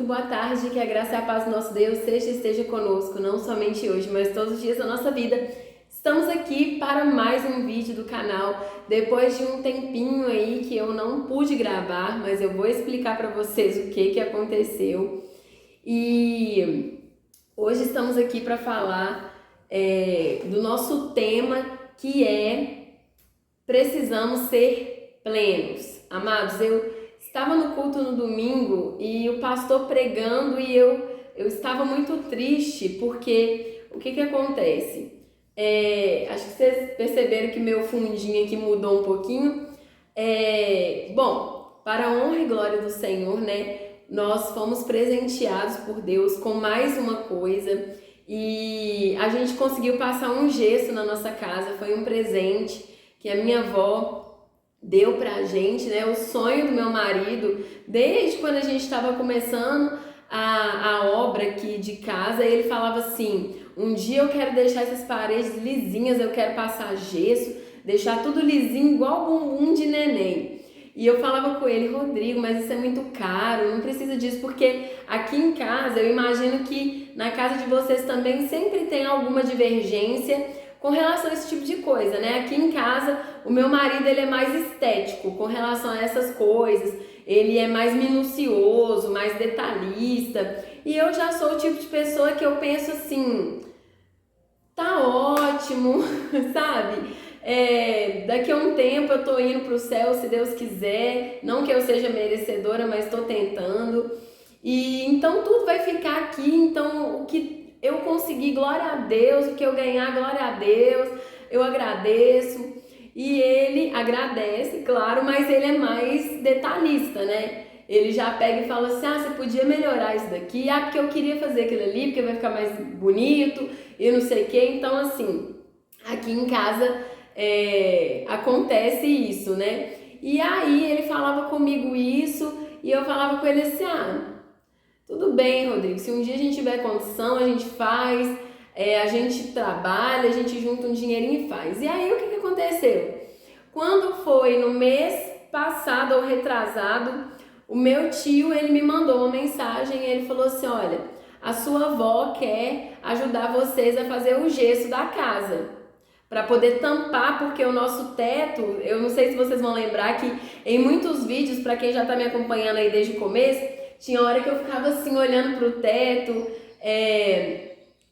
boa tarde, que a graça e a paz do nosso Deus esteja conosco, não somente hoje, mas todos os dias da nossa vida. Estamos aqui para mais um vídeo do canal, depois de um tempinho aí que eu não pude gravar, mas eu vou explicar para vocês o que aconteceu. E hoje estamos aqui para falar do nosso tema, que é precisamos ser plenos. Amados, eu estava no culto no domingo e o pastor pregando e eu estava muito triste, porque o que acontece? Acho que vocês perceberam que meu fundinho aqui mudou um pouquinho. Bom, para a honra e glória do Senhor, né? Nós fomos presenteados por Deus com mais uma coisa e a gente conseguiu passar um gesso na nossa casa. Foi um presente que a minha avó deu pra gente, né? O sonho do meu marido, desde quando a gente estava começando a obra aqui de casa, ele falava assim: um dia eu quero deixar essas paredes lisinhas, eu quero passar gesso, deixar tudo lisinho igual bumbum de neném. E eu falava com ele: Rodrigo, mas isso é muito caro, não precisa disso, porque aqui em casa, eu imagino que na casa de vocês também sempre tem alguma divergência com relação a esse tipo de coisa, né? Aqui em casa, o meu marido, ele é mais estético com relação a essas coisas, ele é mais minucioso, mais detalhista, e eu já sou o tipo de pessoa que eu penso assim, tá ótimo, sabe? Daqui a um tempo eu tô indo pro céu, se Deus quiser, não que eu seja merecedora, mas tô tentando, e então tudo vai ficar aqui, então o que eu consegui, glória a Deus, o que eu ganhar, glória a Deus, eu agradeço. E ele agradece, claro, mas ele é mais detalhista, né? Ele já pega e fala assim: você podia melhorar isso daqui, porque eu queria fazer aquilo ali, porque vai ficar mais bonito e não sei o quê. Então, assim, aqui em casa acontece isso, né? E aí ele falava comigo isso e eu falava com ele assim: tudo bem, Rodrigo, se um dia a gente tiver condição, a gente faz, a gente trabalha, a gente junta um dinheirinho e faz. E aí o que aconteceu? Quando foi no mês passado ou retrasado, o meu tio, ele me mandou uma mensagem e ele falou assim: olha, a sua avó quer ajudar vocês a fazer o gesso da casa, para poder tampar, porque o nosso teto, eu não sei se vocês vão lembrar que em muitos vídeos, para quem já está me acompanhando aí desde o começo, tinha hora que eu ficava assim olhando pro teto,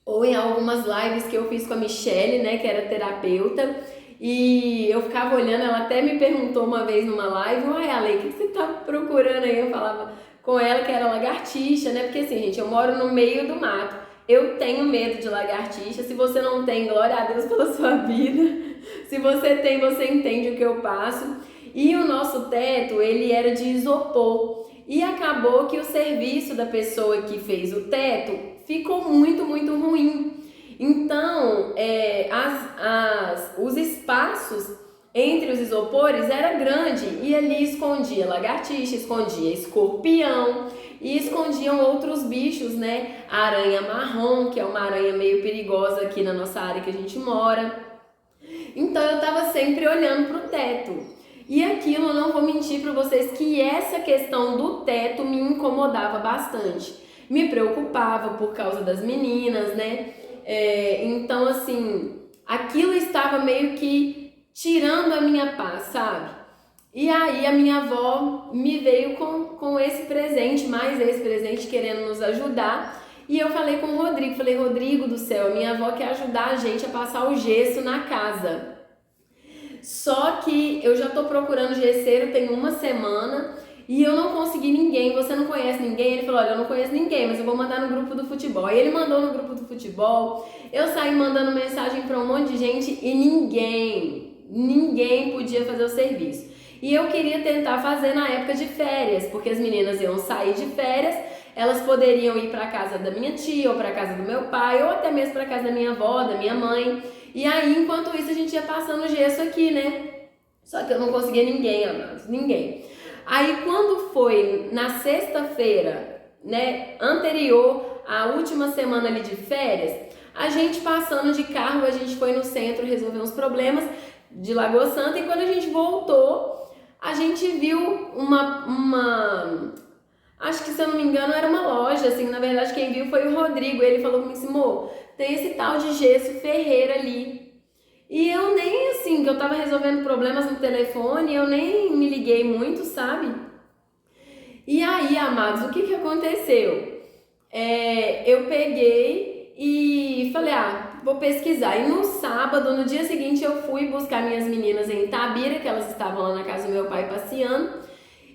ou em algumas lives que eu fiz com a Michelle, né, que era terapeuta, e eu ficava olhando, ela até me perguntou uma vez numa live: uai, Ale, o que você tá procurando aí? Eu falava com ela que era lagartixa, né, porque assim, gente, eu moro no meio do mato, eu tenho medo de lagartixa. Se você não tem, glória a Deus pela sua vida, se você tem, você entende o que eu passo. E o nosso teto, ele era de isopor. E acabou que o serviço da pessoa que fez o teto ficou muito ruim. Então, os espaços entre os isopores era grande e ali escondia lagartixa, escondia escorpião e escondiam outros bichos, né? A aranha marrom, que é uma aranha meio perigosa aqui na nossa área que a gente mora. Então eu tava sempre olhando pro teto. E aquilo, eu não vou mentir para vocês que essa questão do teto me incomodava bastante. Me preocupava por causa das meninas, né? Então, assim, aquilo estava meio que tirando a minha paz, sabe? E aí a minha avó me veio com esse presente, mais esse presente, querendo nos ajudar. E eu falei com o Rodrigo, Rodrigo do céu, a minha avó quer ajudar a gente a passar o gesso na casa. Só que eu já tô procurando gesseiro tem uma semana e eu não consegui ninguém. Você não conhece ninguém? Ele falou: olha, eu não conheço ninguém, mas eu vou mandar no grupo do futebol. E ele mandou no grupo do futebol, eu saí mandando mensagem para um monte de gente e ninguém podia fazer o serviço. E eu queria tentar fazer na época de férias, porque as meninas iam sair de férias, elas poderiam ir para casa da minha tia, ou para casa do meu pai, ou até mesmo para casa da minha avó, da minha mãe. E aí, enquanto isso, a gente ia passando gesso aqui, né? Só que eu não conseguia ninguém, amados, ninguém. Aí, quando foi na sexta-feira, né, anterior à última semana ali de férias, a gente passando de carro, a gente foi no centro resolver uns problemas de Lagoa Santa, e quando a gente voltou, a gente viu acho que, se eu não me engano, era uma loja, assim, na verdade quem viu foi o Rodrigo, ele falou comigo assim, amor, tem esse tal de gesso Ferreira ali. E eu nem, assim, que eu tava resolvendo problemas no telefone, eu nem me liguei muito, sabe? E aí, amados, o que que aconteceu? Eu peguei e falei, vou pesquisar. E no sábado, no dia seguinte, eu fui buscar minhas meninas em Itabira, que elas estavam lá na casa do meu pai passeando.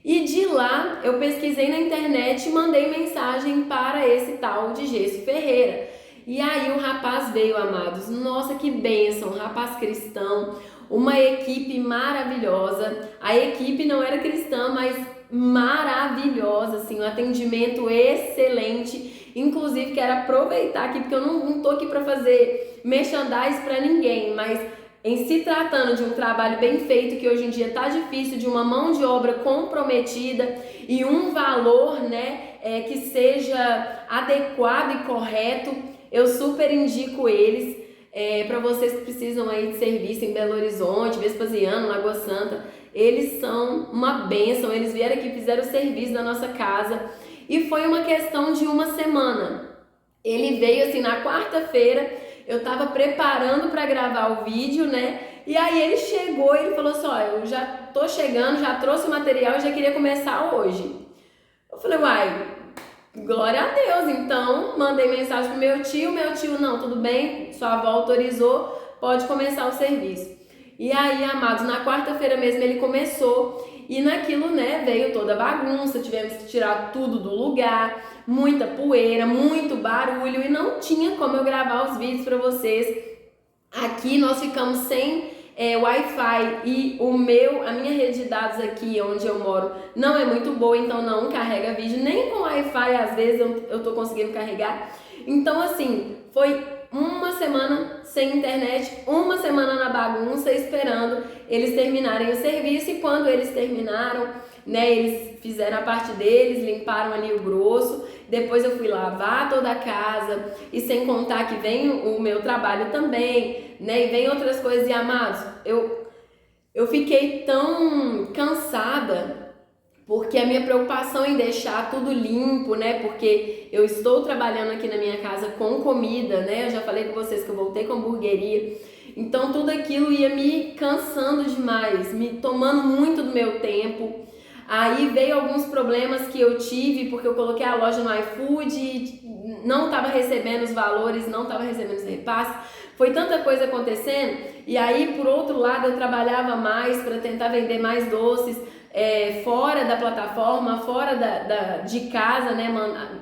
E de lá, eu pesquisei na internet e mandei mensagem para esse tal de Gesso Ferreira. E aí o rapaz veio, amados. Nossa, que bênção, rapaz cristão, uma equipe maravilhosa. A equipe não era cristã, mas maravilhosa, assim, um atendimento excelente. Inclusive, quero aproveitar aqui, porque eu não tô aqui para fazer merchandise para ninguém, mas em se tratando de um trabalho bem feito, que hoje em dia tá difícil, de uma mão de obra comprometida e um valor, né, que seja adequado e correto, eu super indico eles para vocês que precisam aí de serviço em Belo Horizonte, Vespasiano, Lagoa Santa. Eles são uma bênção, eles vieram aqui, fizeram o serviço da nossa casa e foi uma questão de uma semana. Ele veio assim na quarta-feira, eu tava preparando para gravar o vídeo, né? E aí ele chegou e ele falou assim, ó, eu já tô chegando, já trouxe o material e já queria começar hoje. Eu falei, uai, glória a Deus. Então, mandei mensagem pro meu tio não, tudo bem, sua avó autorizou, pode começar o serviço. E aí, amados, na quarta-feira mesmo ele começou e naquilo, né, veio toda a bagunça, tivemos que tirar tudo do lugar, muita poeira, muito barulho e não tinha como eu gravar os vídeos para vocês. Aqui nós ficamos sem Wi-Fi e a minha rede de dados aqui onde eu moro não é muito boa, então não carrega vídeo, nem com Wi-Fi às vezes eu tô conseguindo carregar. Então assim, foi uma semana sem internet, uma semana na bagunça, esperando eles terminarem o serviço. E quando eles terminaram, né, eles fizeram a parte deles, limparam ali o grosso. Depois eu fui lavar toda a casa, e sem contar que vem o meu trabalho também, né, e vem outras coisas. E amados, eu fiquei tão cansada, porque a minha preocupação em deixar tudo limpo, né? Porque eu estou trabalhando aqui na minha casa com comida, né? Eu já falei com vocês que eu voltei com hamburgueria. Então tudo aquilo ia me cansando demais, me tomando muito do meu tempo. Aí veio alguns problemas que eu tive, porque eu coloquei a loja no iFood, não estava recebendo os valores, não estava recebendo os repasses. Foi tanta coisa acontecendo. E aí, por outro lado, eu trabalhava mais para tentar vender mais doces, fora da plataforma, fora de casa, né?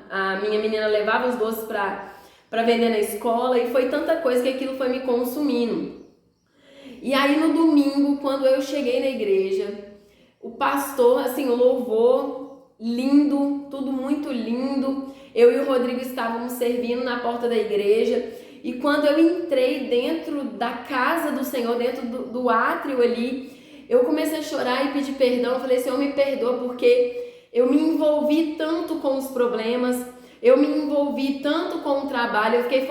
A minha menina levava os doces para vender na escola e foi tanta coisa que aquilo foi me consumindo. E aí no domingo, quando eu cheguei na igreja, o pastor, assim, o louvor lindo, tudo muito lindo. Eu e o Rodrigo estávamos servindo na porta da igreja e quando eu entrei dentro da casa do Senhor, dentro do átrio ali, eu comecei a chorar e pedir perdão. Eu falei, Senhor, me perdoa, porque eu me envolvi tanto com os problemas, eu me envolvi tanto com o trabalho, eu fiquei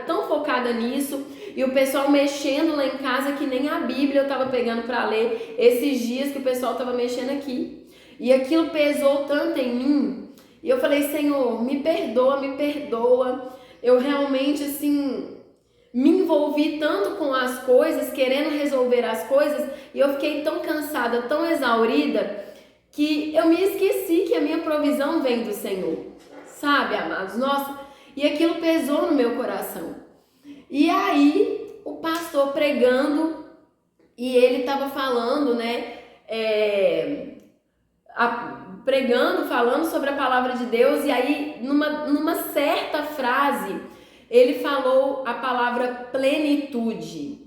tão focada nisso, e o pessoal mexendo lá em casa que nem a Bíblia eu estava pegando para ler esses dias que o pessoal estava mexendo aqui. E aquilo pesou tanto em mim, e eu falei, Senhor, me perdoa, me perdoa. Eu realmente, assim, me envolvi tanto com as coisas, querendo resolver as coisas, e eu fiquei tão cansada, tão exaurida, que eu me esqueci que a minha provisão vem do Senhor, sabe, amados? Nossa, e aquilo pesou no meu coração. E aí, o pastor pregando, e ele estava falando, né, pregando, falando sobre a palavra de Deus, e aí, numa certa frase, ele falou a palavra plenitude.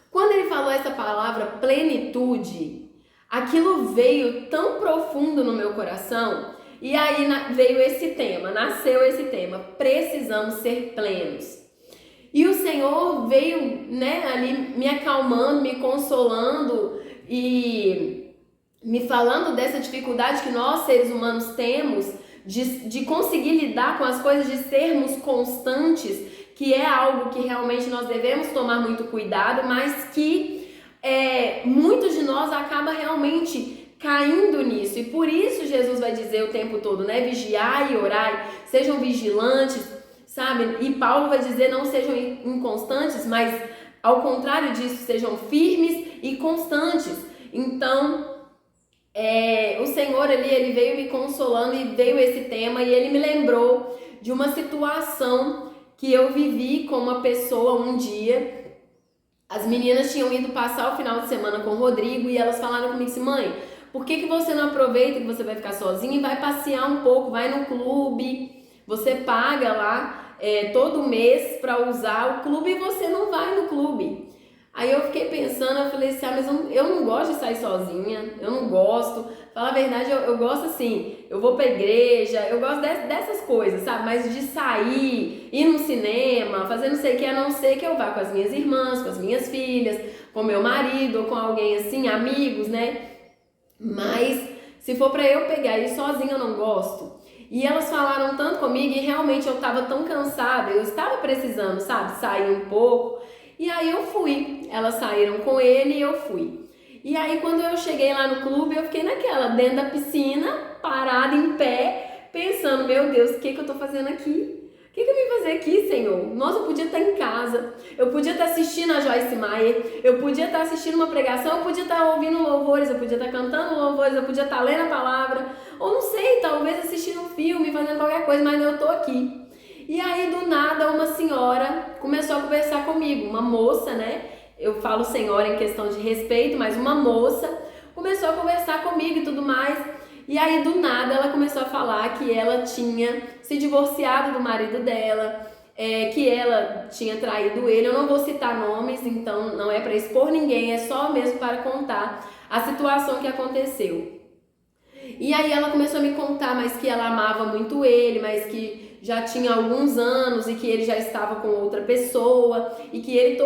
Quando ele falou essa palavra plenitude, aquilo veio tão profundo no meu coração, e aí veio esse tema, nasceu esse tema, precisamos ser plenos. E o Senhor veio, né, ali me acalmando, me consolando e me falando dessa dificuldade que nós, seres humanos, temos de conseguir lidar com as coisas, de sermos constantes, que é algo que realmente nós devemos tomar muito cuidado, mas que muitos de nós acaba realmente caindo nisso. E por isso Jesus vai dizer o tempo todo, né? Vigiai e orai, sejam vigilantes, sabe? E Paulo vai dizer, não sejam inconstantes, mas ao contrário disso, sejam firmes e constantes. Então, o Senhor ali, ele veio me consolando e veio esse tema e ele me lembrou de uma situação que eu vivi com uma pessoa um dia. As meninas tinham ido passar o final de semana com o Rodrigo e elas falaram comigo assim, mãe, por que você não aproveita que você vai ficar sozinha e vai passear um pouco, vai no clube, você paga lá todo mês para usar o clube e você não vai no clube. Aí eu fiquei pensando, eu falei assim, mas eu não gosto de sair sozinha, eu não gosto. Falar a verdade, eu gosto assim, eu vou pra igreja, eu gosto dessas coisas, sabe? Mas de sair, ir no cinema, fazer não sei o que, a não ser que eu vá com as minhas irmãs, com as minhas filhas, com meu marido, ou com alguém assim, amigos, né? Mas se for pra eu pegar e ir sozinha, eu não gosto. E elas falaram tanto comigo e realmente eu tava tão cansada, eu estava precisando, sabe? Sair um pouco. E aí eu fui, elas saíram com ele e eu fui. E aí quando eu cheguei lá no clube, eu fiquei naquela, dentro da piscina, parada em pé, pensando, meu Deus, o que eu tô fazendo aqui? O que eu vim fazer aqui, Senhor? Nossa, eu podia estar em casa, eu podia estar assistindo a Joyce Meyer, eu podia estar assistindo uma pregação, eu podia estar ouvindo louvores, eu podia estar cantando louvores, eu podia estar lendo a palavra, ou não sei, talvez assistindo um filme, fazendo qualquer coisa, mas eu tô aqui. E aí, do nada, uma senhora começou a conversar comigo, uma moça, né? Eu falo senhora em questão de respeito, mas uma moça começou a conversar comigo e tudo mais. E aí, do nada, ela começou a falar que ela tinha se divorciado do marido dela, que ela tinha traído ele. Eu não vou citar nomes, então não é para expor ninguém, é só mesmo para contar a situação que aconteceu. E aí ela começou a me contar, mas que ela amava muito ele, mas que já tinha alguns anos e que ele já estava com outra pessoa e que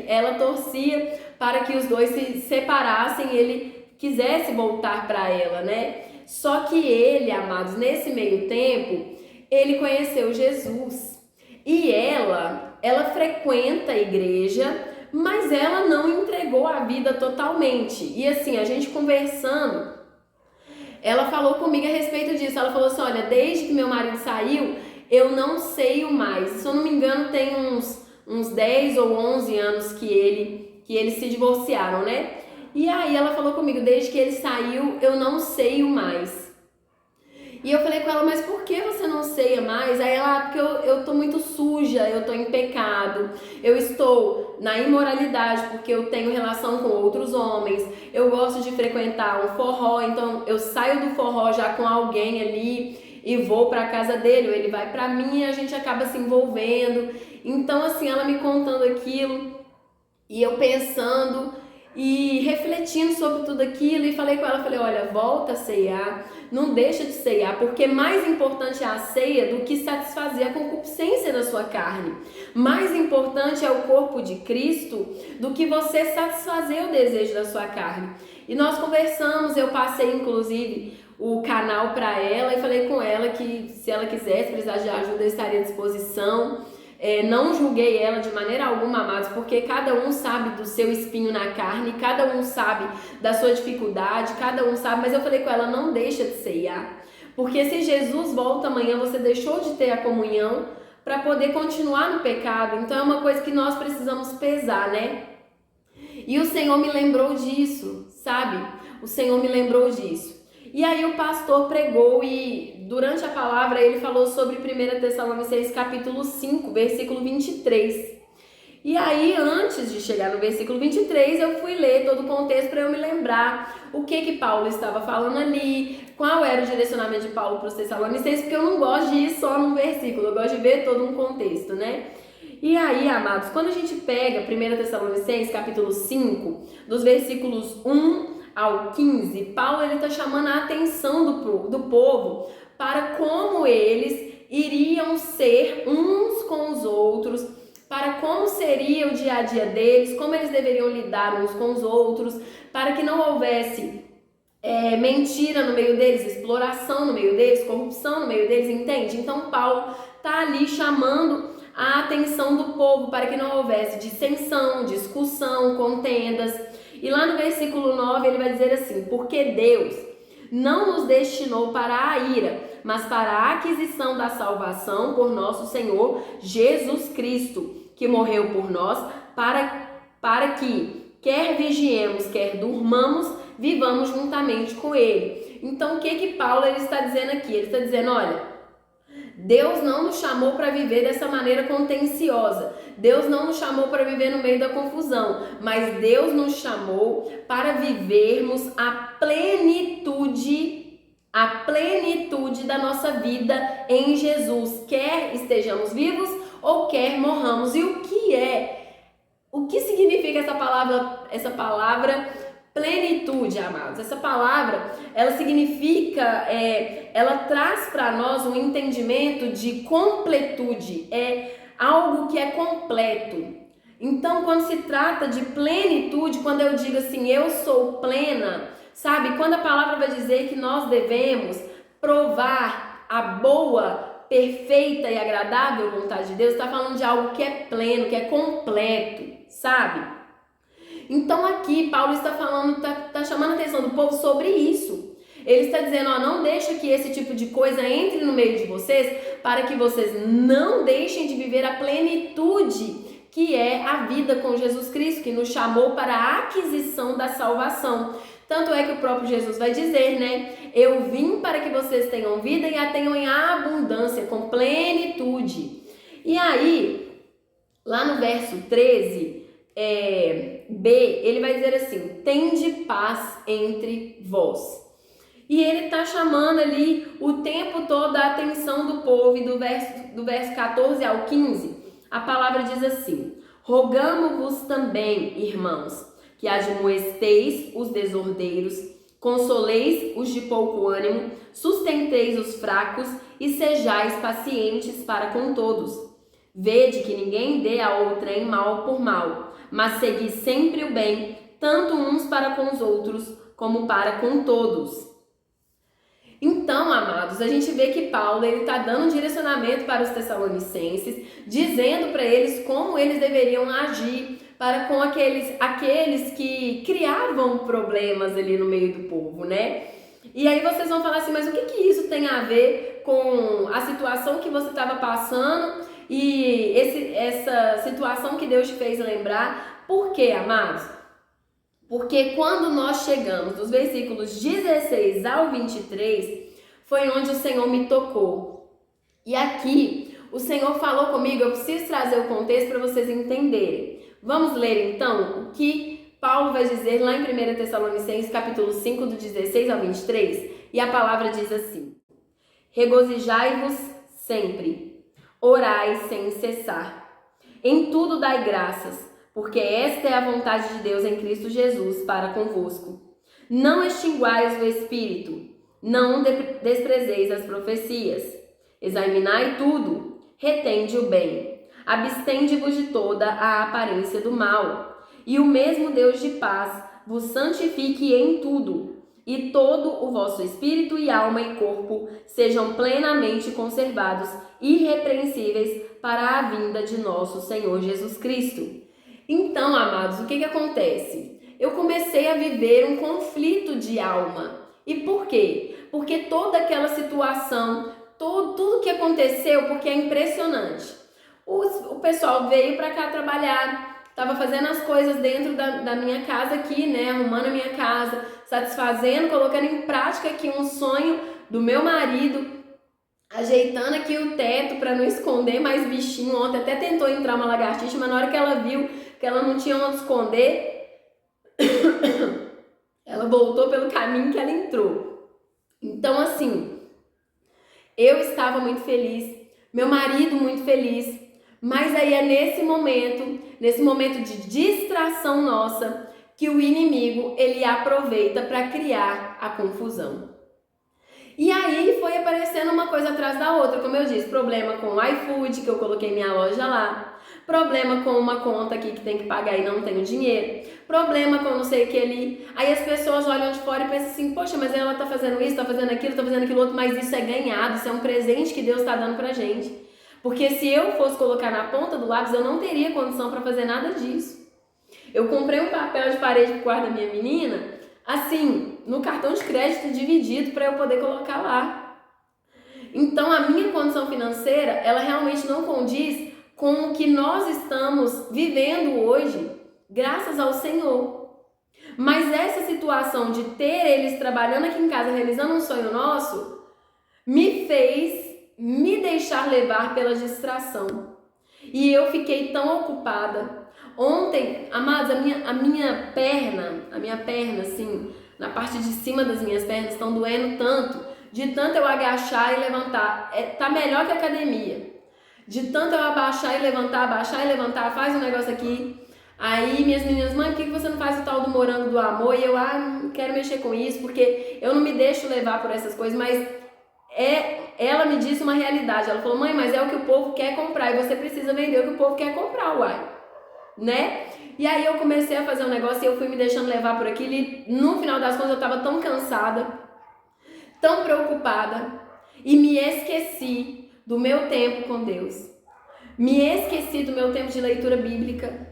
ela torcia para que os dois se separassem e ele quisesse voltar para ela, né? Só que ele, amados, nesse meio tempo, ele conheceu Jesus. E ela frequenta a igreja, mas ela não entregou a vida totalmente. E assim, a gente conversando, ela falou comigo a respeito disso. Ela falou assim, olha, desde que meu marido saiu, eu não sei o mais. Se eu não me engano, tem uns 10 ou 11 anos que eles se divorciaram, né? E aí ela falou comigo, desde que ele saiu, eu não sei o mais. E eu falei com ela, mas por que você não ceia mais? Aí ela, porque eu tô muito suja, eu tô em pecado, eu estou na imoralidade porque eu tenho relação com outros homens, eu gosto de frequentar um forró, então eu saio do forró já com alguém ali e vou pra casa dele, ou ele vai pra mim e a gente acaba se envolvendo. Então assim, ela me contando aquilo e eu pensando e refletindo sobre tudo aquilo, e falei com ela, falei, olha, volta a ceiar, não deixa de ceiar, porque mais importante é a ceia do que satisfazer a concupiscência da sua carne. Mais importante é o corpo de Cristo do que você satisfazer o desejo da sua carne. E nós conversamos, eu passei inclusive o canal para ela e falei com ela que se ela quisesse precisar de ajuda, eu estaria à disposição. Não julguei ela de maneira alguma, amados, porque cada um sabe do seu espinho na carne, cada um sabe da sua dificuldade, cada um sabe, mas eu falei com ela, não deixa de ceiar, porque se Jesus volta amanhã, você deixou de ter a comunhão para poder continuar no pecado, então é uma coisa que nós precisamos pesar, né? E o Senhor me lembrou disso, sabe? O Senhor me lembrou disso. E aí o pastor pregou e durante a palavra ele falou sobre 1 Tessalonicenses capítulo 5, versículo 23. E aí antes de chegar no versículo 23 eu fui ler todo o contexto para eu me lembrar o que Paulo estava falando ali, qual era o direcionamento de Paulo para os Tessalonicenses, porque eu não gosto de ir só num versículo, eu gosto de ver todo um contexto, né? E aí, amados, quando a gente pega 1 Tessalonicenses capítulo 5, dos versículos 1 ao 15, Paulo está chamando a atenção do povo para como eles iriam ser uns com os outros, para como seria o dia a dia deles, como eles deveriam lidar uns com os outros, para que não houvesse mentira no meio deles, exploração no meio deles, corrupção no meio deles, entende? Então Paulo está ali chamando a atenção do povo para que não houvesse dissensão, discussão, contendas. E lá no versículo 9 ele vai dizer assim: porque Deus não nos destinou para a ira, mas para a aquisição da salvação por nosso Senhor Jesus Cristo, que morreu por nós, para que, quer vigiemos, quer durmamos, vivamos juntamente com Ele. Então, o que Paulo ele está dizendo aqui? Ele está dizendo, olha, Deus não nos chamou para viver dessa maneira contenciosa. Deus não nos chamou para viver no meio da confusão, mas Deus nos chamou para vivermos a plenitude da nossa vida em Jesus, quer estejamos vivos ou quer morramos. E o que significa essa palavra plenitude, amados? Essa palavra, ela significa, ela traz para nós um entendimento de completude, é algo que é completo. Então, quando se trata de plenitude, quando eu digo assim, eu sou plena, sabe? Quando a palavra vai dizer que nós devemos provar a boa, perfeita e agradável vontade de Deus, está falando de algo que é pleno, que é completo, sabe? Então aqui Paulo está falando, está chamando a atenção do povo sobre isso. Ele está dizendo, ó, não deixa que esse tipo de coisa entre no meio de vocês, para que vocês não deixem de viver a plenitude que é a vida com Jesus Cristo, que nos chamou para a aquisição da salvação. Tanto é que o próprio Jesus vai dizer, né? Eu vim para que vocês tenham vida e a tenham em abundância, com plenitude. E aí, lá no verso 13, B, ele vai dizer assim, tende paz entre vós. E ele está chamando ali o tempo todo a atenção do povo, e do verso 14 ao 15, a palavra diz assim, rogamo-vos também, irmãos, que admoesteis os desordeiros, consoleis os de pouco ânimo, sustenteis os fracos e sejais pacientes para com todos. Vede que ninguém dê a outrem mal por mal, mas segui sempre o bem, tanto uns para com os outros, como para com todos. Então, amados, a gente vê que Paulo está dando um direcionamento para os Tessalonicenses, dizendo para eles como eles deveriam agir para com aqueles que criavam problemas ali no meio do povo, né? E aí vocês vão falar assim, mas o que isso tem a ver com a situação que você estava passando e essa situação que Deus te fez lembrar? Por quê, amados? Porque quando nós chegamos dos versículos 16 ao 23, foi onde o Senhor me tocou. E aqui, o Senhor falou comigo, eu preciso trazer o contexto para vocês entenderem. Vamos ler então o que Paulo vai dizer lá em 1 Tessalonicenses, capítulo 5, do 16 ao 23. E a palavra diz assim, regozijai-vos sempre, orai sem cessar. Em tudo dai graças, porque esta é a vontade de Deus em Cristo Jesus para convosco. Não extinguais o Espírito, não desprezeis as profecias. Examinai tudo, retende o bem. Abstende-vos de toda a aparência do mal. E o mesmo Deus de paz vos santifique em tudo, e todo o vosso espírito e alma e corpo sejam plenamente conservados, irrepreensíveis para a vinda de nosso Senhor Jesus Cristo. Então, amados, o que acontece? Eu comecei a viver um conflito de alma. E por quê? Porque toda aquela situação, tudo que aconteceu, porque é impressionante. O pessoal veio para cá trabalhar, estava fazendo as coisas dentro da minha casa aqui, né? Arrumando a minha casa, satisfazendo, colocando em prática aqui um sonho do meu marido, ajeitando aqui o teto para não esconder mais bichinho. Ontem até tentou entrar uma lagartixa, mas na hora que ela viu que ela não tinha onde esconder, ela voltou pelo caminho que ela entrou. Então, assim, eu estava muito feliz, meu marido muito feliz, mas aí é nesse momento de distração nossa, que o inimigo, ele aproveita para criar a confusão. E aí foi aparecendo uma coisa atrás da outra, como eu disse, problema com o iFood, que eu coloquei minha loja lá, problema com uma conta aqui que tem que pagar e não tenho dinheiro, problema com não sei o que ali. Aí as pessoas olham de fora e pensam assim, poxa, mas ela tá fazendo isso, tá fazendo aquilo outro, mas isso é ganhado, isso é um presente que Deus está dando pra gente. Porque se eu fosse colocar na ponta do lápis, eu não teria condição para fazer nada disso. Eu comprei um papel de parede pro quarto da minha menina, assim, no cartão de crédito dividido para eu poder colocar lá. Então a minha condição financeira, ela realmente não condiz com o que nós estamos vivendo hoje, graças ao Senhor. Mas essa situação de ter eles trabalhando aqui em casa, realizando um sonho nosso, me fez me deixar levar pela distração. E eu fiquei tão ocupada. Ontem, amados, a minha perna, assim, na parte de cima das minhas pernas estão doendo tanto, de tanto eu agachar e levantar. Tá melhor que a academia. De tanto eu abaixar e levantar, faz um negócio aqui. Aí minhas meninas, mãe, por que você não faz o tal do morango do amor? E eu, não quero mexer com isso, porque eu não me deixo levar por essas coisas, mas ela me disse uma realidade. Ela falou, mãe, mas é o que o povo quer comprar, e você precisa vender o que o povo quer comprar, uai. Né? E aí eu comecei a fazer um negócio e eu fui me deixando levar por aquilo, e no final das contas eu tava tão cansada, tão preocupada, e me esqueci do meu tempo com Deus. Me esqueci do meu tempo de leitura bíblica.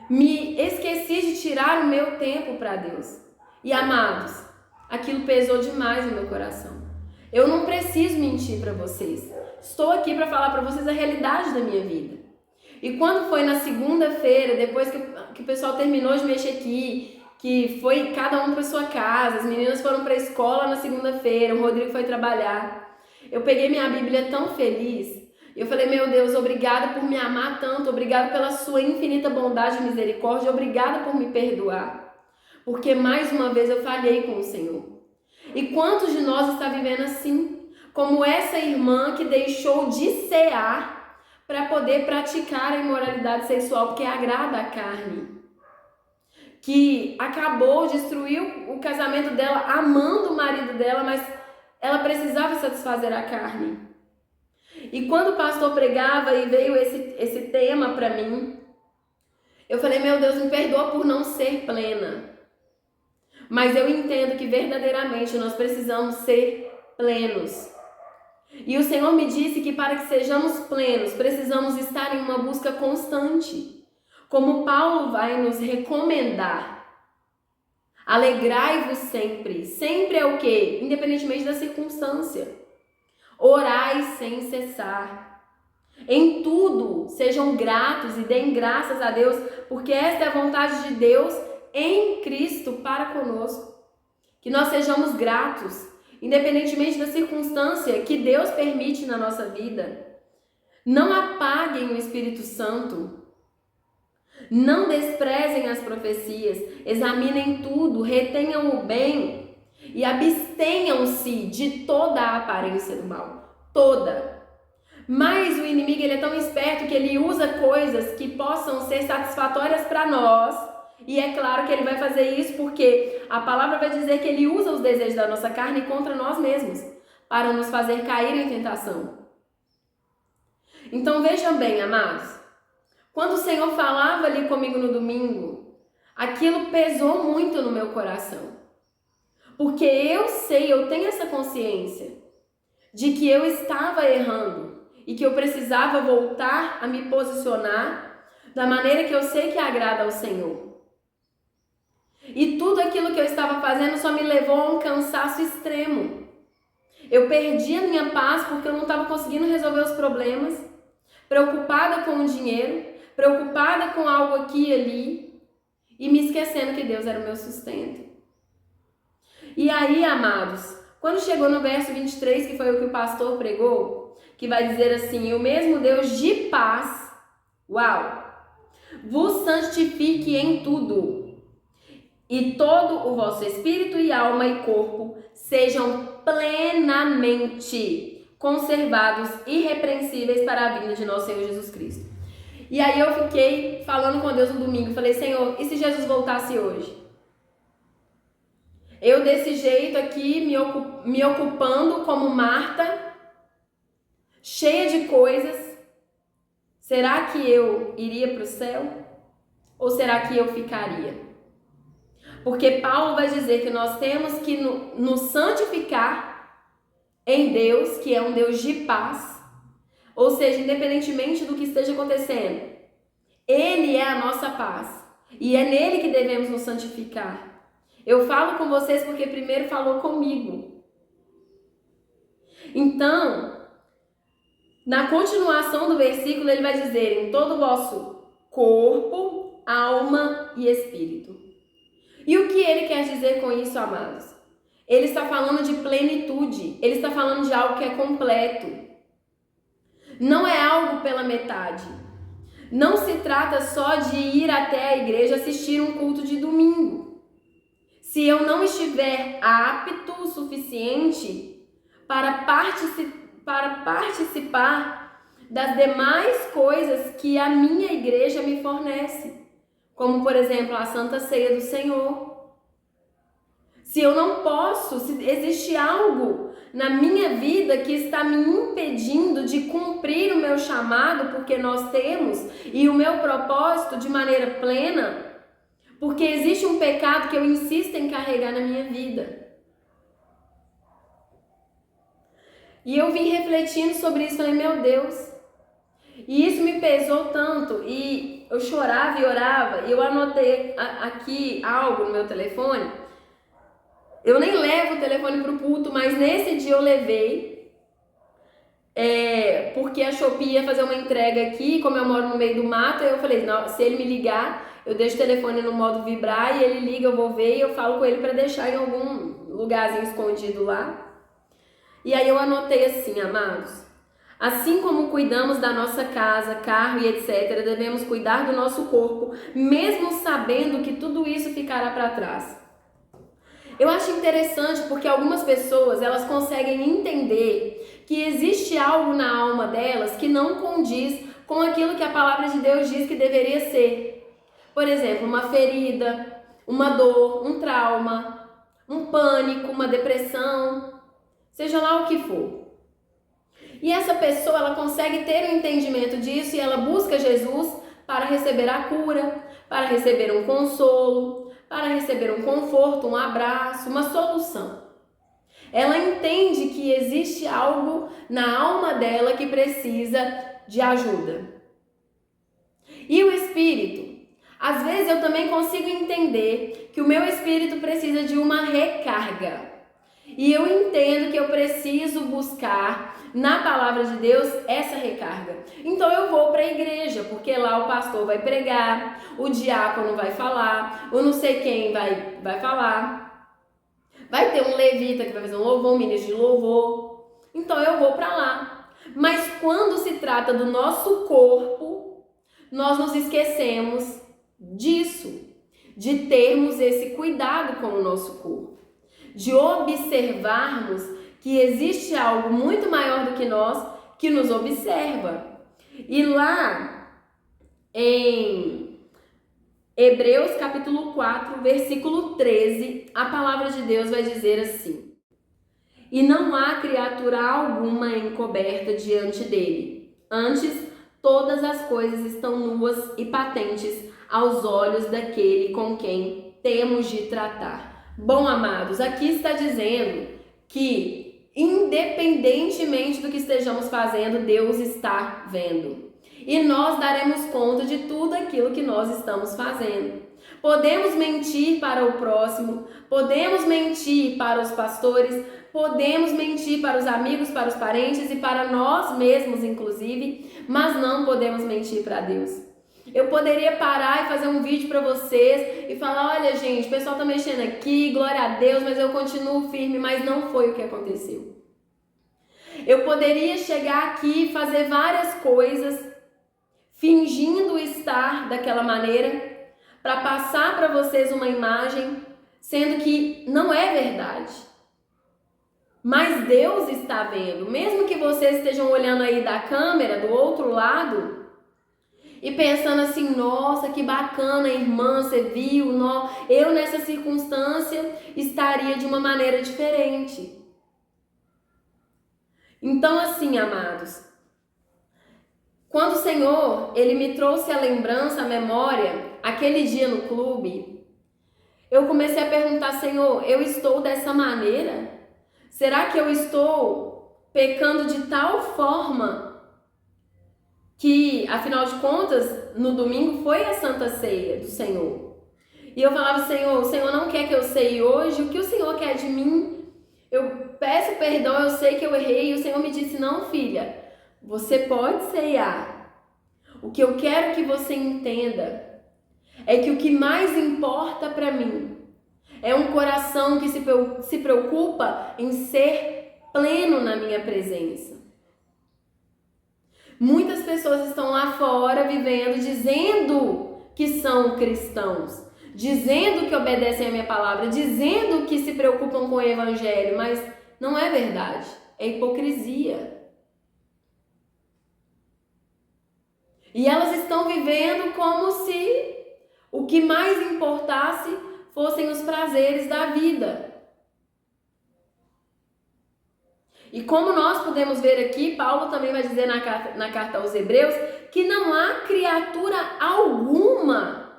Me esqueci de tirar o meu tempo para Deus. E amados, aquilo pesou demais no meu coração. Eu não preciso mentir para vocês. Estou aqui para falar para vocês a realidade da minha vida. E quando foi na segunda-feira, depois que o pessoal terminou de mexer aqui, que foi cada um para sua casa, as meninas foram para a escola na segunda-feira, o Rodrigo foi trabalhar. Eu peguei minha Bíblia tão feliz. Eu falei, meu Deus, obrigada por me amar tanto, obrigada pela sua infinita bondade e misericórdia, obrigada por me perdoar. Porque mais uma vez eu falhei com o Senhor. E quantos de nós está vivendo assim? Como essa irmã que deixou de cear para poder praticar a imoralidade sexual, porque agrada a carne. Que acabou, destruiu o casamento dela, amando o marido dela, mas ela precisava satisfazer a carne. E quando o pastor pregava e veio esse tema para mim, eu falei, meu Deus, me perdoa por não ser plena. Mas eu entendo que verdadeiramente nós precisamos ser plenos. E o Senhor me disse que para que sejamos plenos, precisamos estar em uma busca constante. Como Paulo vai nos recomendar. Alegrai-vos sempre. Sempre é o quê? Independentemente da circunstância. Orai sem cessar. Em tudo, sejam gratos e deem graças a Deus, porque esta é a vontade de Deus em Cristo para conosco. Que nós sejamos gratos, independentemente da circunstância que Deus permite na nossa vida. Não apaguem o Espírito Santo. Não desprezem as profecias. Examinem tudo, retenham o bem. E abstenham-se de toda a aparência do mal. Toda. Mas o inimigo ele é tão esperto que ele usa coisas que possam ser satisfatórias para nós. E é claro que ele vai fazer isso porque a palavra vai dizer que ele usa os desejos da nossa carne contra nós mesmos. Para nos fazer cair em tentação. Então vejam bem, amados. Quando o Senhor falava ali comigo no domingo, aquilo pesou muito no meu coração. Porque eu sei, eu tenho essa consciência de que eu estava errando e que eu precisava voltar a me posicionar da maneira que eu sei que agrada ao Senhor. E tudo aquilo que eu estava fazendo só me levou a um cansaço extremo. Eu perdi a minha paz porque eu não estava conseguindo resolver os problemas, preocupada com o dinheiro, preocupada com algo aqui e ali e me esquecendo que Deus era o meu sustento. E aí, amados, quando chegou no verso 23, que foi o que o pastor pregou, que vai dizer assim, o mesmo Deus de paz, vos santifique em tudo, e todo o vosso espírito e alma e corpo sejam plenamente conservados, irrepreensíveis para a vinda de nosso Senhor Jesus Cristo. E aí eu fiquei falando com Deus no domingo, falei, Senhor, e se Jesus voltasse hoje? Eu desse jeito aqui, me ocupando como Marta, cheia de coisas, será que eu iria para o céu? Ou será que eu ficaria? Porque Paulo vai dizer que nós temos que nos santificar em Deus, que é um Deus de paz. Ou seja, independentemente do que esteja acontecendo, Ele é a nossa paz. E é nele que devemos nos santificar. Eu falo com vocês porque primeiro falou comigo. Então, na continuação do versículo, ele vai dizer: em todo o vosso corpo, alma e espírito. E o que ele quer dizer com isso, amados? Ele está falando de plenitude, ele está falando de algo que é completo. Não é algo pela metade. Não se trata só de ir até a igreja assistir um culto de domingo. Se eu não estiver apto o suficiente para participar das demais coisas que a minha igreja me fornece, como, por exemplo, a Santa Ceia do Senhor. Se eu não posso, se existe algo na minha vida que está me impedindo de cumprir o meu chamado, porque nós temos, e o meu propósito de maneira plena, porque existe um pecado que eu insisto em carregar na minha vida. E eu vim refletindo sobre isso, falei, meu Deus, e isso me pesou tanto, e eu chorava e orava, e eu anotei aqui algo no meu telefone. Eu nem levo o telefone pro culto, mas nesse dia eu levei, porque a Shopee ia fazer uma entrega aqui, como eu moro no meio do mato, eu falei, não, se ele me ligar, eu deixo o telefone no modo vibrar, e ele liga, eu vou ver, e eu falo com ele para deixar em algum lugarzinho escondido lá. E aí eu anotei assim, amados, assim como cuidamos da nossa casa, carro e etc., devemos cuidar do nosso corpo, mesmo sabendo que tudo isso ficará para trás. Eu acho interessante porque algumas pessoas, elas conseguem entender que existe algo na alma delas que não condiz com aquilo que a palavra de Deus diz que deveria ser. Por exemplo, uma ferida, uma dor, um trauma, um pânico, uma depressão, seja lá o que for. E essa pessoa, ela consegue ter um entendimento disso e ela busca Jesus para receber a cura, para receber um consolo, para receber um conforto, um abraço, uma solução. Ela entende que existe algo na alma dela que precisa de ajuda. E o espírito? Às vezes eu também consigo entender que o meu espírito precisa de uma recarga. E eu entendo que eu preciso buscar na palavra de Deus essa recarga. Então eu vou para a igreja, porque lá o pastor vai pregar, o diácono vai falar, o não sei quem vai falar. Vai ter um levita que vai fazer um louvor, um ministro de louvor. Então eu vou para lá. Mas quando se trata do nosso corpo, nós nos esquecemos disso, de termos esse cuidado com o nosso corpo, de observarmos que existe algo muito maior do que nós que nos observa. E lá em Hebreus capítulo 4, versículo 13, a palavra de Deus vai dizer assim: e não há criatura alguma encoberta diante dele. Antes, todas as coisas estão nuas e patentes aos olhos daquele com quem temos de tratar. Bom, amados, aqui está dizendo que, independentemente do que estejamos fazendo, Deus está vendo. E nós daremos conta de tudo aquilo que nós estamos fazendo. Podemos mentir para o próximo, podemos mentir para os pastores, podemos mentir para os amigos, para os parentes e para nós mesmos, inclusive, mas não podemos mentir para Deus. Eu poderia parar e fazer um vídeo para vocês e falar, olha gente, o pessoal tá mexendo aqui, glória a Deus, mas eu continuo firme, mas não foi o que aconteceu. Eu poderia chegar aqui e fazer várias coisas, fingindo estar daquela maneira, para passar para vocês uma imagem, sendo que não é verdade. Mas Deus está vendo, mesmo que vocês estejam olhando aí da câmera, do outro lado, e pensando assim, nossa, que bacana, irmã, você viu? Eu nessa circunstância estaria de uma maneira diferente. Então assim, amados, quando o Senhor, Ele me trouxe a lembrança, a memória, aquele dia no clube, eu comecei a perguntar, Senhor, eu estou dessa maneira? Será que eu estou pecando de tal forma que que, afinal de contas, no domingo foi a Santa Ceia do Senhor. E eu falava, Senhor, o Senhor não quer que eu ceie hoje, o que o Senhor quer de mim? Eu peço perdão, eu sei que eu errei, e o Senhor me disse, não, filha, você pode ceiar. O que eu quero que você entenda é que o que mais importa para mim é um coração que se preocupa em ser pleno na minha presença. Muitas pessoas estão lá fora vivendo, dizendo que são cristãos, dizendo que obedecem a minha palavra, dizendo que se preocupam com o evangelho, mas não é verdade, é hipocrisia. E elas estão vivendo como se o que mais importasse fossem os prazeres da vida. E como nós podemos ver aqui, Paulo também vai dizer na carta aos Hebreus que não há criatura alguma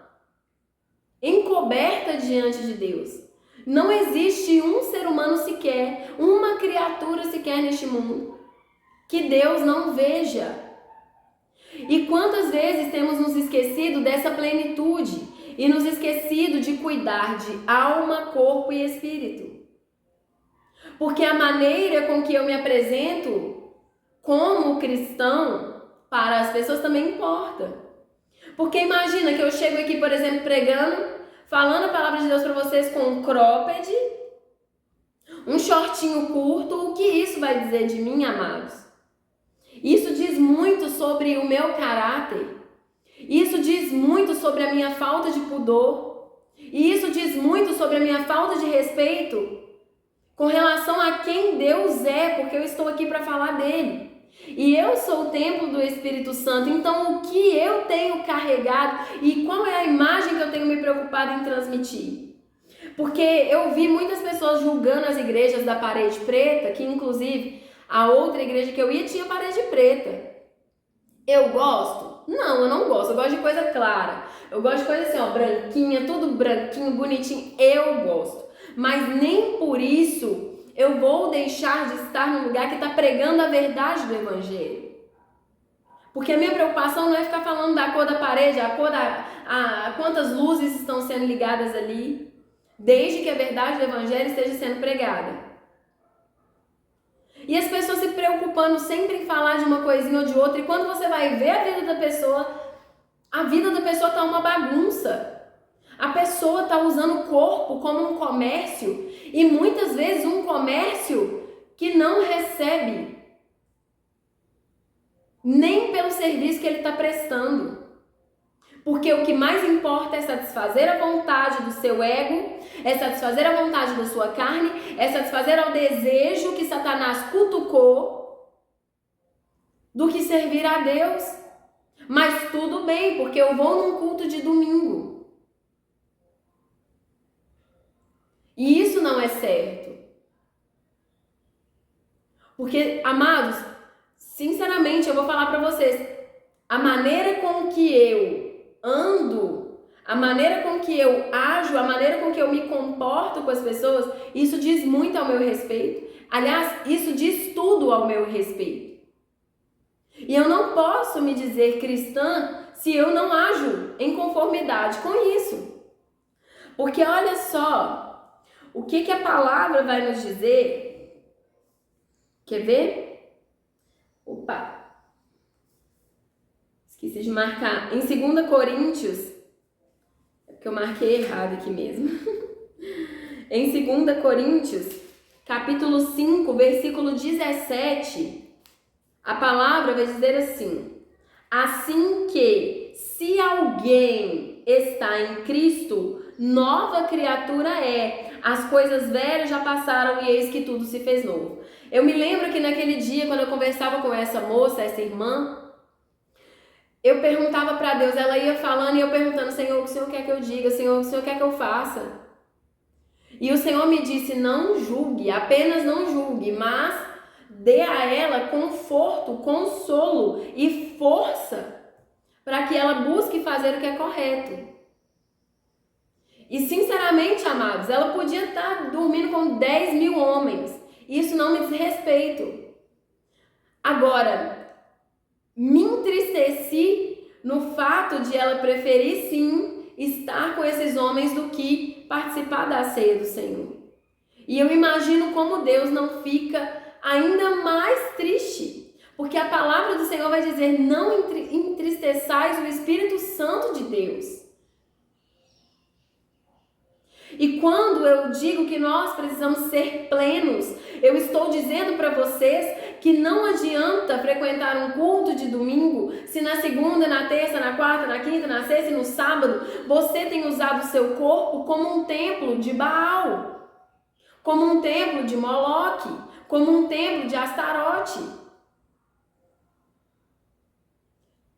encoberta diante de Deus. Não existe um ser humano sequer, uma criatura sequer neste mundo que Deus não veja. E quantas vezes temos nos esquecido dessa plenitude e nos esquecido de cuidar de alma, corpo e espírito? Porque a maneira com que eu me apresento como cristão para as pessoas também importa. Porque imagina que eu chego aqui, por exemplo, pregando, falando a palavra de Deus para vocês com um cropped, um shortinho curto, o que isso vai dizer de mim, amados? Isso diz muito sobre o meu caráter. Isso diz muito sobre a minha falta de pudor. E isso diz muito sobre a minha falta de respeito com relação a quem Deus é, porque eu estou aqui para falar dele. E eu sou o templo do Espírito Santo, então o que eu tenho carregado e qual é a imagem que eu tenho me preocupado em transmitir? Porque eu vi muitas pessoas julgando as igrejas da parede preta, que inclusive a outra igreja que eu ia tinha parede preta. Eu gosto? Não, eu não gosto. Eu gosto de coisa clara. Eu gosto de coisa assim, ó, branquinha, tudo branquinho, bonitinho. Eu gosto. Mas nem por isso eu vou deixar de estar num lugar que está pregando a verdade do evangelho. Porque a minha preocupação não é ficar falando da cor da parede, quantas luzes estão sendo ligadas ali, desde que a verdade do evangelho esteja sendo pregada. E as pessoas se preocupando sempre em falar de uma coisinha ou de outra, e quando você vai ver a vida da pessoa está uma bagunça. A pessoa está usando o corpo como um comércio, e muitas vezes um comércio que não recebe nem pelo serviço que ele está prestando. Porque o que mais importa é satisfazer a vontade do seu ego, é satisfazer a vontade da sua carne, é satisfazer ao desejo que Satanás cutucou, do que servir a Deus. Mas tudo bem, porque eu vou num culto de domingo. E isso não é certo. Porque, amados, sinceramente eu vou falar para vocês, a maneira com que eu ando, a maneira com que eu ajo, a maneira com que eu me comporto com as pessoas, isso diz muito ao meu respeito. Aliás, isso diz tudo ao meu respeito. E eu não posso me dizer cristã se eu não ajo em conformidade com isso. Porque olha só, o que a palavra vai nos dizer? Quer ver? Opa! Esqueci de marcar. Em 2 Coríntios, é porque eu marquei errado aqui mesmo. Em 2 Coríntios, capítulo 5, versículo 17, a palavra vai dizer assim: assim que, se alguém está em Cristo, nova criatura é. As coisas velhas já passaram e eis que tudo se fez novo. Eu me lembro que naquele dia, quando eu conversava com essa moça, essa irmã, eu perguntava para Deus, ela ia falando e eu perguntando, Senhor, o que o Senhor quer que eu diga? Senhor, o que o Senhor quer que eu faça? E o Senhor me disse, não julgue, apenas não julgue, mas dê a ela conforto, consolo e força para que ela busque fazer o que é correto. E sinceramente, amados, ela podia estar dormindo com 10 mil homens. Isso não me diz respeito. Agora, me entristeci no fato de ela preferir sim estar com esses homens do que participar da ceia do Senhor. E eu imagino como Deus não fica ainda mais triste, porque a palavra do Senhor vai dizer: não entristeçais o Espírito Santo de Deus. E quando eu digo que nós precisamos ser plenos, eu estou dizendo para vocês que não adianta frequentar um culto de domingo se na segunda, na terça, na quarta, na quinta, na sexta e no sábado você tem usado o seu corpo como um templo de Baal, como um templo de Moloque, como um templo de Astarote,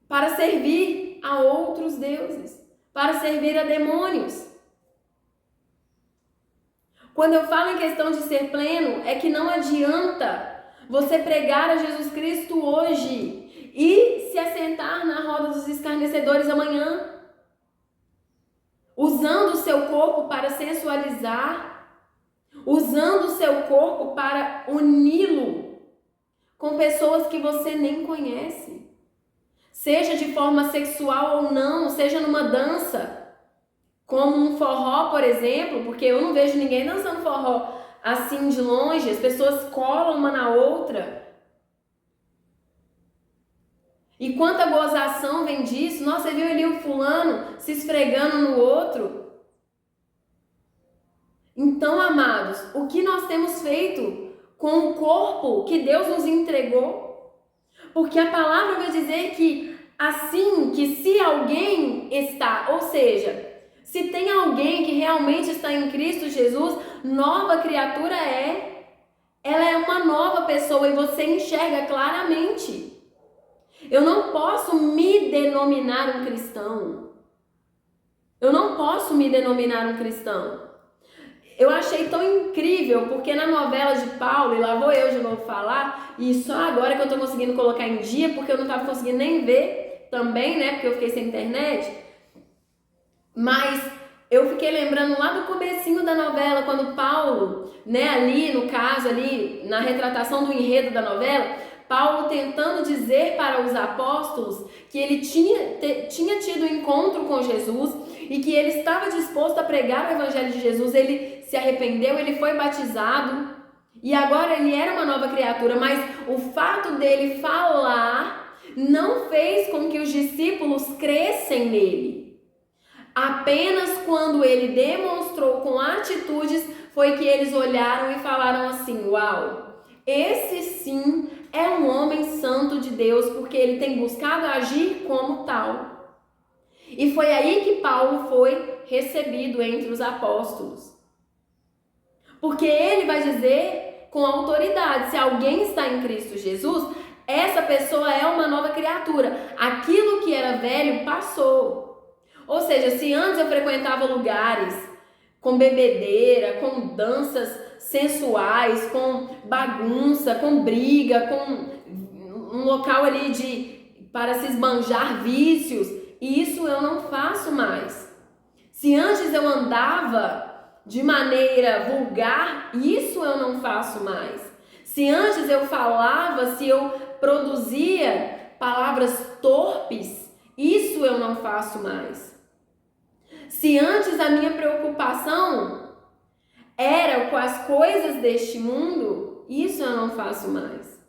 para servir a outros deuses, para servir a demônios. Quando eu falo em questão de ser pleno, é que não adianta você pregar a Jesus Cristo hoje e se assentar na roda dos escarnecedores amanhã, usando o seu corpo para sensualizar, usando o seu corpo para uni-lo com pessoas que você nem conhece, seja de forma sexual ou não, seja numa dança, como um forró, por exemplo, porque eu não vejo ninguém dançando forró assim de longe, as pessoas colam uma na outra. E quanta gozação vem disso. Nossa, você viu ali o fulano se esfregando no outro? Então, amados, o que nós temos feito com o corpo que Deus nos entregou? Porque a palavra vai dizer que assim, que se alguém está, ou seja, se tem alguém que realmente está em Cristo Jesus, nova criatura é. Ela é uma nova pessoa e você enxerga claramente. Eu não posso me denominar um cristão. Eu não posso me denominar um cristão. Eu achei tão incrível, porque na novela de Paulo, e lá vou eu de novo falar, e só agora que eu tô conseguindo colocar em dia, porque eu não tava conseguindo nem ver também, né, porque eu fiquei sem internet. Mas eu fiquei lembrando lá do comecinho da novela, quando Paulo, né, ali no caso, ali na retratação do enredo da novela, Paulo tentando dizer para os apóstolos que ele tinha tido um encontro com Jesus e que ele estava disposto a pregar o evangelho de Jesus. Ele se arrependeu, ele foi batizado e agora ele era uma nova criatura, mas o fato dele falar não fez com que os discípulos crescem nele. Apenas quando ele demonstrou com atitudes foi que eles olharam e falaram assim: uau, esse sim é um homem santo de Deus, porque ele tem buscado agir como tal. E foi aí que Paulo foi recebido entre os apóstolos. Porque ele vai dizer com autoridade: se alguém está em Cristo Jesus, essa pessoa é uma nova criatura. Aquilo que era velho passou. Ou seja, se antes eu frequentava lugares com bebedeira, com danças sensuais, com bagunça, com briga, com um local ali para se esbanjar vícios, isso eu não faço mais. Se antes eu andava de maneira vulgar, isso eu não faço mais. Se antes eu falava, se eu produzia palavras torpes, isso eu não faço mais. Se antes a minha preocupação era com as coisas deste mundo, isso eu não faço mais.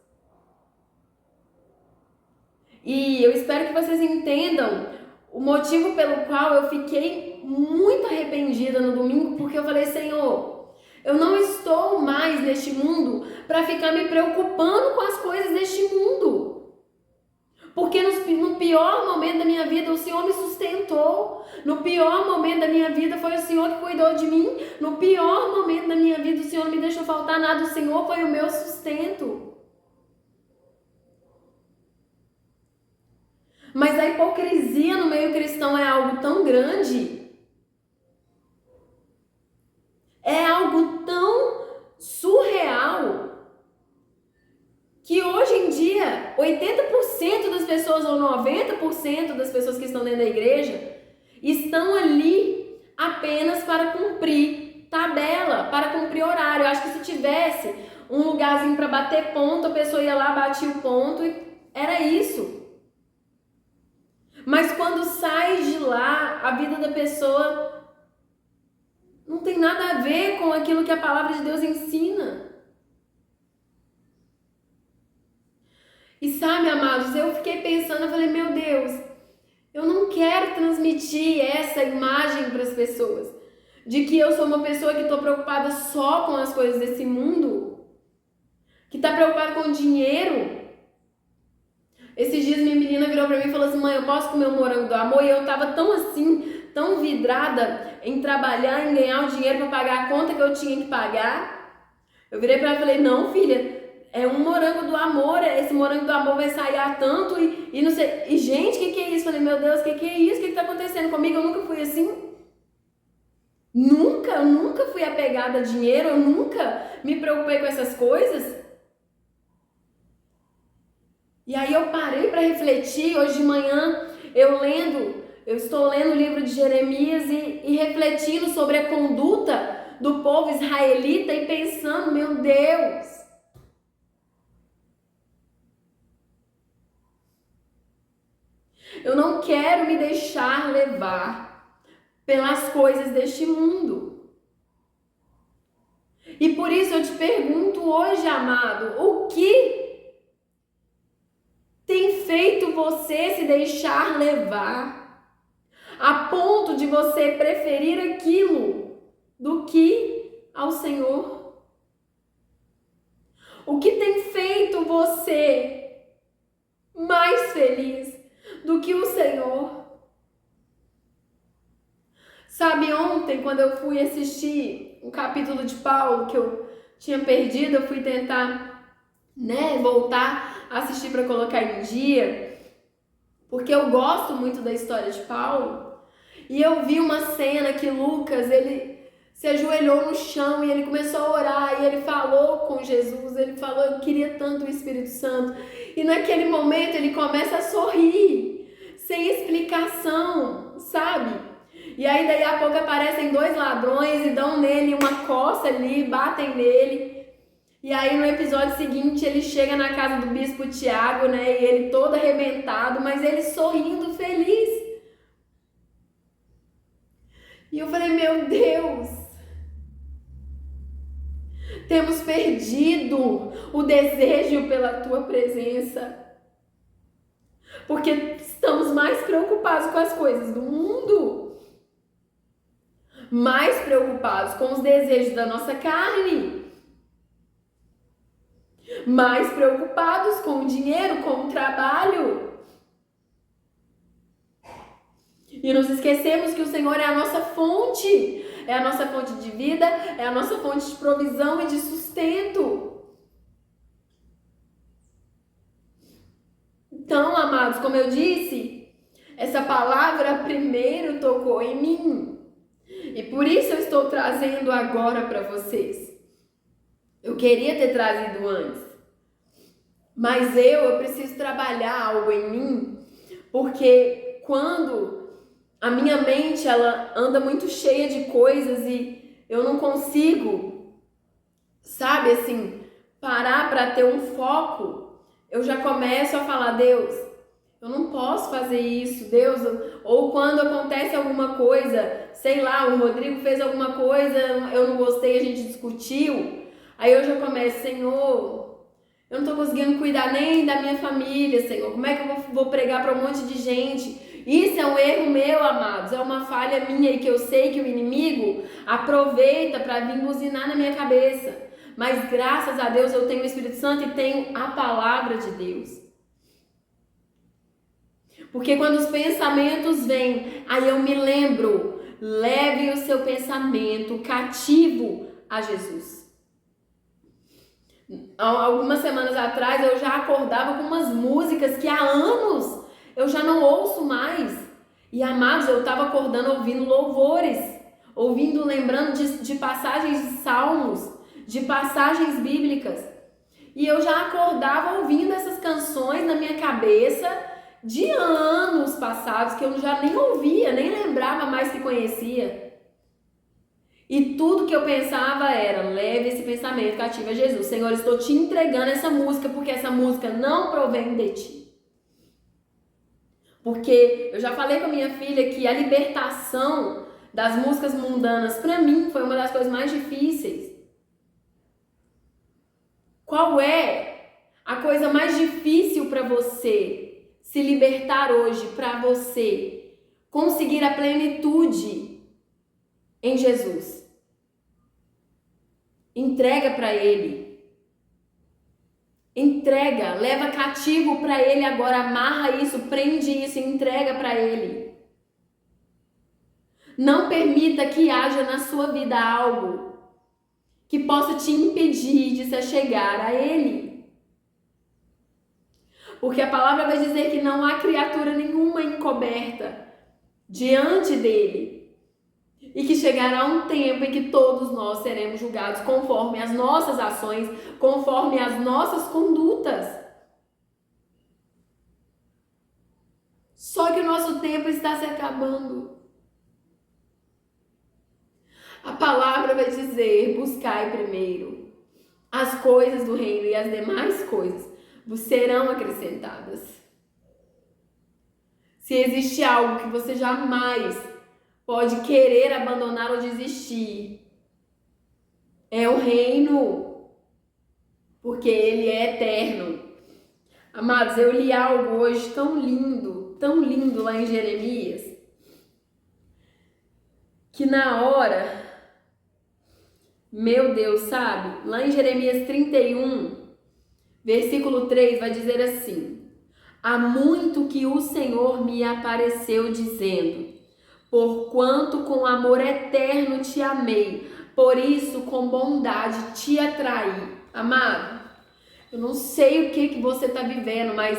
E eu espero que vocês entendam o motivo pelo qual eu fiquei muito arrependida no domingo, porque eu falei: Senhor, eu não estou mais neste mundo para ficar me preocupando com as coisas deste mundo. Porque no pior momento da minha vida o Senhor me sustentou. No pior momento da minha vida foi o Senhor que cuidou de mim. No pior momento da minha vida o Senhor não me deixou faltar nada. O Senhor foi o meu sustento. Mas a hipocrisia no meio cristão é algo tão grande. É algo tão surreal. Que hoje em dia, 80% das pessoas ou 90% das pessoas que estão dentro da igreja estão ali apenas para cumprir tabela, para cumprir horário. Eu acho que se tivesse um lugarzinho para bater ponto, a pessoa ia lá, batia o ponto e era isso. Mas quando lá, a vida da pessoa não tem nada a ver com aquilo que a palavra de Deus ensina. E sabe, amados, eu fiquei pensando, eu falei, meu Deus, eu não quero transmitir essa imagem para as pessoas, de que eu sou uma pessoa que estou preocupada só com as coisas desse mundo, que está preocupada com o dinheiro. Esses dias minha menina virou para mim e falou assim, mãe, eu posso comer um morango do amor? E eu tava tão assim, tão vidrada em trabalhar, em ganhar o dinheiro para pagar a conta que eu tinha que pagar. Eu virei para ela e falei, não, filha, é um morango do amor, esse morango do amor vai sair a tanto e não sei. E gente, o que é isso? Falei, meu Deus, o que é isso? O que tá acontecendo comigo? Eu nunca fui assim. Eu nunca fui apegada a dinheiro, eu nunca me preocupei com essas coisas. E aí eu parei para refletir, hoje de manhã eu estou lendo o livro de Jeremias e refletindo sobre a conduta do povo israelita e pensando, meu Deus, eu não quero me deixar levar pelas coisas deste mundo. E por isso eu te pergunto hoje, amado, o que tem feito você se deixar levar a ponto de você preferir aquilo do que ao Senhor? O que tem feito você mais feliz do que o Senhor? Sabe, ontem, quando eu fui assistir um capítulo de Paulo que eu tinha perdido, eu fui tentar, voltar a assistir para colocar em dia, porque eu gosto muito da história de Paulo, e eu vi uma cena que Lucas, ele se ajoelhou no chão e ele começou a orar, e ele falou com Jesus, ele falou, eu queria tanto o Espírito Santo, e naquele momento ele começa a sorrir, sem explicação, sabe? E aí daí a pouco aparecem 2 ladrões e dão nele uma coça ali, batem nele. E aí no episódio seguinte ele chega na casa do bispo Tiago, e ele todo arrebentado, mas ele sorrindo, feliz. E eu falei, meu Deus, temos perdido o desejo pela tua presença, porque estamos mais preocupados com as coisas do mundo, mais preocupados com os desejos da nossa carne, mais preocupados com o dinheiro, com o trabalho. E nos esquecemos que o Senhor é a nossa fonte de vida, é a nossa fonte de provisão e de sustento. Então, amados, como eu disse, essa palavra primeiro tocou em mim. E por isso eu estou trazendo agora para vocês. Eu queria ter trazido antes, mas eu preciso trabalhar algo em mim, porque quando a minha mente ela anda muito cheia de coisas e eu não consigo, sabe, assim, parar para ter um foco, eu já começo a falar, Deus, eu não posso fazer isso, Deus. Ou quando acontece alguma coisa, sei lá, o Rodrigo fez alguma coisa, eu não gostei, a gente discutiu, aí eu já começo, Senhor, eu não tô conseguindo cuidar nem da minha família, Senhor, como é que eu vou pregar para um monte de gente? Isso é um erro meu, amados, é uma falha minha e que eu sei que o inimigo aproveita para vir buzinar na minha cabeça, mas graças a Deus eu tenho o Espírito Santo e tenho a palavra de Deus. Porque quando os pensamentos vêm, aí eu me lembro, leve o seu pensamento cativo a Jesus. Algumas semanas atrás eu já acordava com umas músicas que há anos eu já não ouço mais. E amados, eu estava acordando ouvindo louvores, lembrando de passagens de salmos, de passagens bíblicas. E eu já acordava ouvindo essas canções na minha cabeça de anos passados, que eu já nem ouvia, nem lembrava mais que conhecia. E tudo que eu pensava era, leve esse pensamento cativo a Jesus. Senhor, estou te entregando essa música, porque essa música não provém de ti. Porque eu já falei com a minha filha que a libertação das músicas mundanas, para mim, foi uma das coisas mais difíceis. Qual é a coisa mais difícil para você se libertar hoje, para você conseguir a plenitude em Jesus? Entrega para Ele. Entrega, leva cativo para Ele agora, amarra isso, prende isso, entrega para Ele. Não permita que haja na sua vida algo que possa te impedir de se achegar a Ele. Porque a palavra vai dizer que não há criatura nenhuma encoberta diante dele. E que chegará um tempo em que todos nós seremos julgados conforme as nossas ações, conforme as nossas condutas. Só que o nosso tempo está se acabando. A palavra vai dizer: buscai primeiro as coisas do reino e as demais coisas vos serão acrescentadas. Se existe algo que você jamais pode querer abandonar ou desistir, é o reino, porque ele é eterno. Amados, eu li algo hoje tão lindo lá em Jeremias, que na hora, meu Deus, sabe? Lá em Jeremias 31, versículo 3, vai dizer assim: há muito que o Senhor me apareceu dizendo: porquanto com amor eterno te amei, por isso com bondade te atraí. Amado, eu não sei o que você está vivendo, mas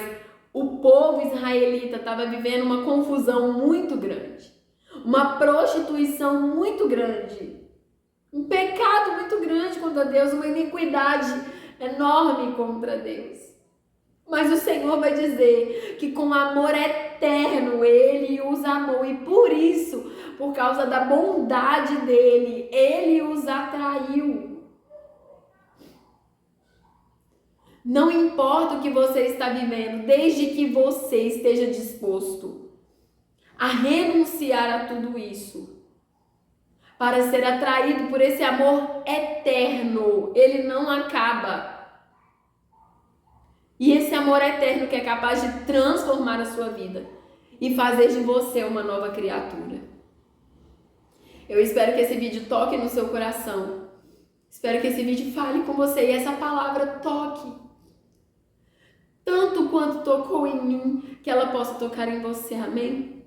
o povo israelita estava vivendo uma confusão muito grande, uma prostituição muito grande, um pecado muito grande contra Deus, uma iniquidade enorme contra Deus. Mas o Senhor vai dizer que com amor eterno Ele os amou e por isso, por causa da bondade dEle, Ele os atraiu. Não importa o que você está vivendo, desde que você esteja disposto a renunciar a tudo isso, para ser atraído por esse amor eterno. Ele não acaba. E esse amor eterno que é capaz de transformar a sua vida e fazer de você uma nova criatura. Eu espero que esse vídeo toque no seu coração. Espero que esse vídeo fale com você e essa palavra toque tanto quanto tocou em mim, que ela possa tocar em você. Amém?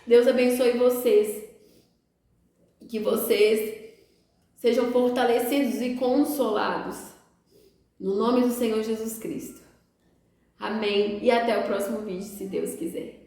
Deus abençoe vocês. Que vocês sejam fortalecidos e consolados. No nome do Senhor Jesus Cristo. Amém. E até o próximo vídeo, se Deus quiser.